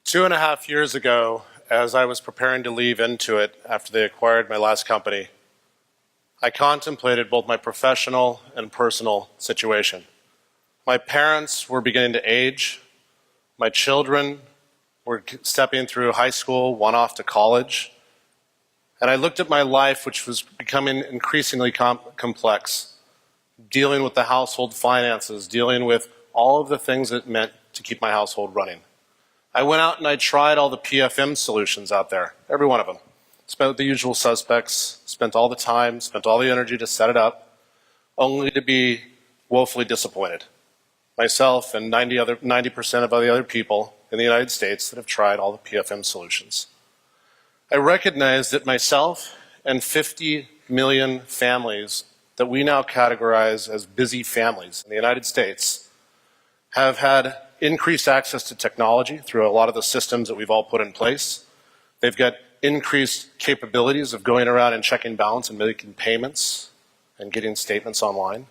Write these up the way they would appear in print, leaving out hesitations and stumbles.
2.5 years ago, as I was preparing to leave Intuit after they acquired my last company, I contemplated both my professional and personal situation. My parents were beginning to age. My children were stepping through high school, one off to college. And I looked at my life, which was becoming increasingly complex, dealing with the household finances, dealing with all of the things it meant to keep my household running. I went out and I tried all the PFM solutions out there, every one of them. Spent with the usual suspects, spent all the time, spent all the energy to set it up, only to be woefully disappointed. Myself and 90% of the other people in the United States that have tried all the PFM solutions. I recognize that myself and 50 million families that we now categorize as busy families in the United States have had increased access to technology through a lot of the systems that we've all put in place. They've got increased capabilities of going around and checking balance and making payments and getting statements online.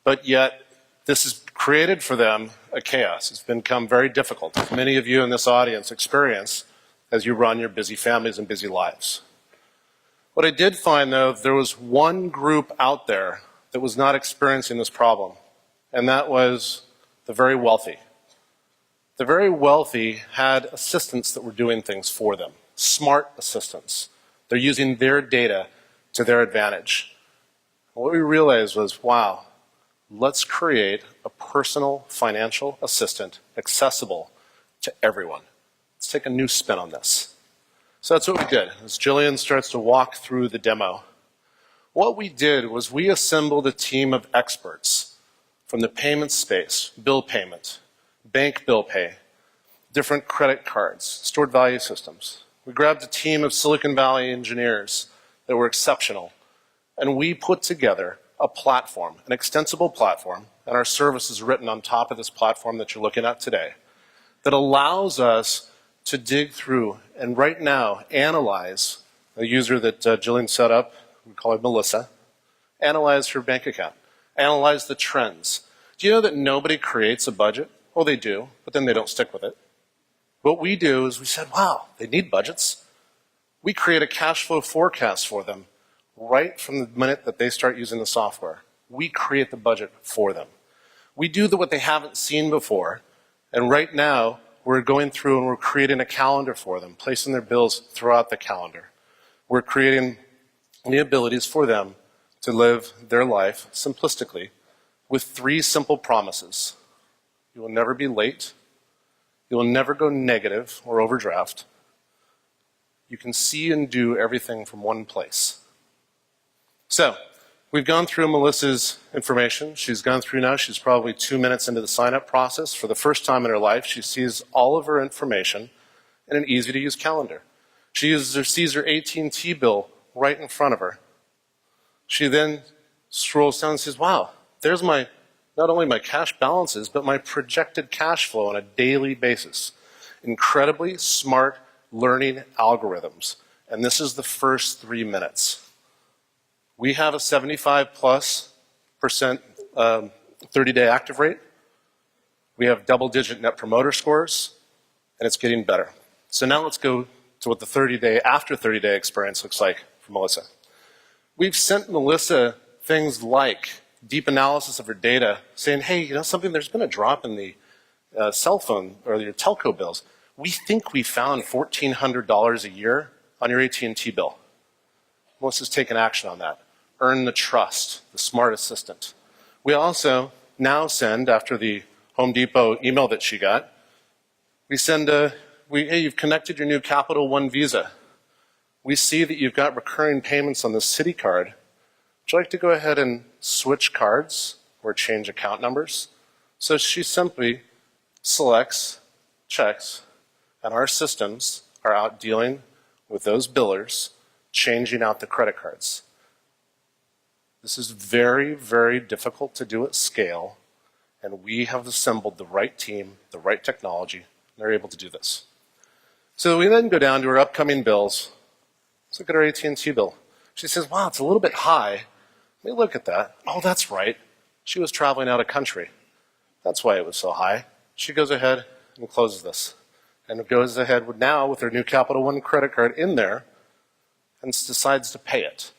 But yet, this has created for them a chaos. It's become very difficult, as many of you in this audience experience as you run your busy families and busy lives. What I did find, though, there was one group out there that was not experiencing this problem, and that was the very wealthy. The very wealthy had assistants that were doing things for them, smart assistants. They're using their data to their advantage. What we realized was, wow, let's create a personal financial assistant accessible to everyone. Let's take a new spin on this. So that's what we did. As Gillian starts to walk through the demo, what we did was we assembled a team of experts from the payment space, bill payment, bank bill pay, different credit cards, stored value systems. We grabbed a team of Silicon Valley engineers that were exceptional, and we put together a platform, an extensible platform, and our service is written on top of this platform that you're looking at today, that allows us to dig through and right now analyze a user that Gillian set up, we call her Melissa, analyze her bank account, analyze the trends. Do you know that nobody creates a budget? Well, they do, but then they don't stick with it. What we do is we said, wow, they need budgets. We create a cash flow forecast for them right from the minute that they start using the software. We create the budget for them. We do what they haven't seen before, and right now we're going through and we're creating a calendar for them, placing their bills throughout the calendar. We're creating the abilities for them to live their life simplistically with 3 simple promises. You will never be late. You will never go negative or overdraft. You can see and do everything from one place. So, we've gone through Melissa's information. She's gone through now, she's probably 2 minutes into the sign-up process. For the first time in her life, she sees all of her information in an easy-to-use calendar. She sees her AT&T bill right in front of her. She then scrolls down and says, wow, there's not only my cash balances, but my projected cash flow on a daily basis. Incredibly smart learning algorithms. And this is the first 3 minutes. We have a 75+% 30-day active rate. We have double-digit net promoter scores, and it's getting better. So now let's go to what the after 30-day experience looks like for Melissa. We've sent Melissa things like deep analysis of her data, saying, hey, you know something, there's been a drop in the cell phone or your telco bills. We think we found $1,400 a year on your AT&T bill. Melissa's taken action on that. Earn the trust, the smart assistant. We also now send, after the Home Depot email that she got, we send hey, you've connected your new Capital One Visa. We see that you've got recurring payments on the Citi card. Would you like to go ahead and switch cards or change account numbers? So she simply selects, checks, and our systems are out dealing with those billers, changing out the credit cards. This is very, very difficult to do at scale, and we have assembled the right team, the right technology, and they're able to do this. So we then go down to our upcoming bills. Let's look at our AT&T bill. She says, wow, it's a little bit high. Let me look at that. Oh, that's right. She was traveling out of country. That's why it was so high. She goes ahead and closes this. and goes ahead now with their new Capital One credit card in there and decides to pay it.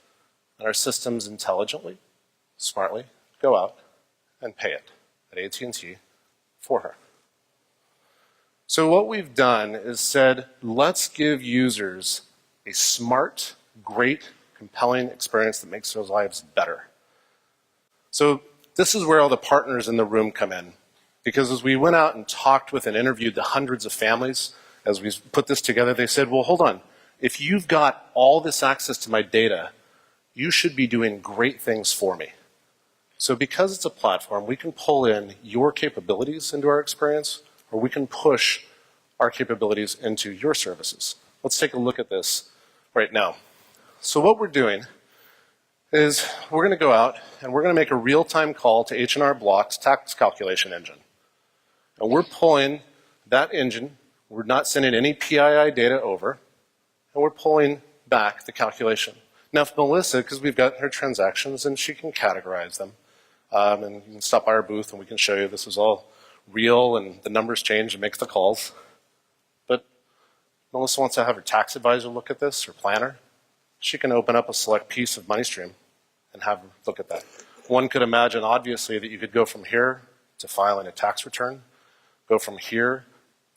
And our systems intelligently, smartly, go out and pay it at AT&T for her. So what we've done is said, let's give users a smart, great, compelling experience that makes their lives better. So this is where all the partners in the room come in. Because as we went out and talked with and interviewed the hundreds of families, as we put this together, they said, well, hold on. If you've got all this access to my data, you should be doing great things for me. So because it's a platform, we can pull in your capabilities into our experience, or we can push our capabilities into your services. Let's take a look at this right now. So what we're doing is we're going to go out and we're going to make a real-time call to H&R Block's tax calculation engine. And we're pulling that engine. We're not sending any PII data over, and we're pulling back the calculation. Now, if Melissa, because we've got her transactions, and she can categorize them, and you can stop by our booth and we can show you this is all real and the numbers change and makes the calls. But Melissa wants to have her tax advisor look at this, or planner. She can open up a select piece of MoneyStream and have her look at that. One could imagine, obviously, that you could go from here to filing a tax return, go from here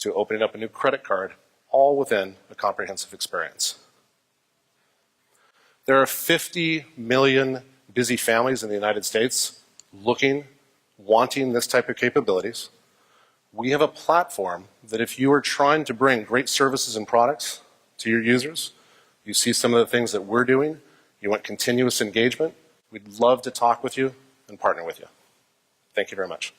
to opening up a new credit card, all within a comprehensive experience. There are 50 million busy families in the United States wanting this type of capabilities. We have a platform that if you are trying to bring great services and products to your users, you see some of the things that we're doing, you want continuous engagement, we'd love to talk with you and partner with you. Thank you very much.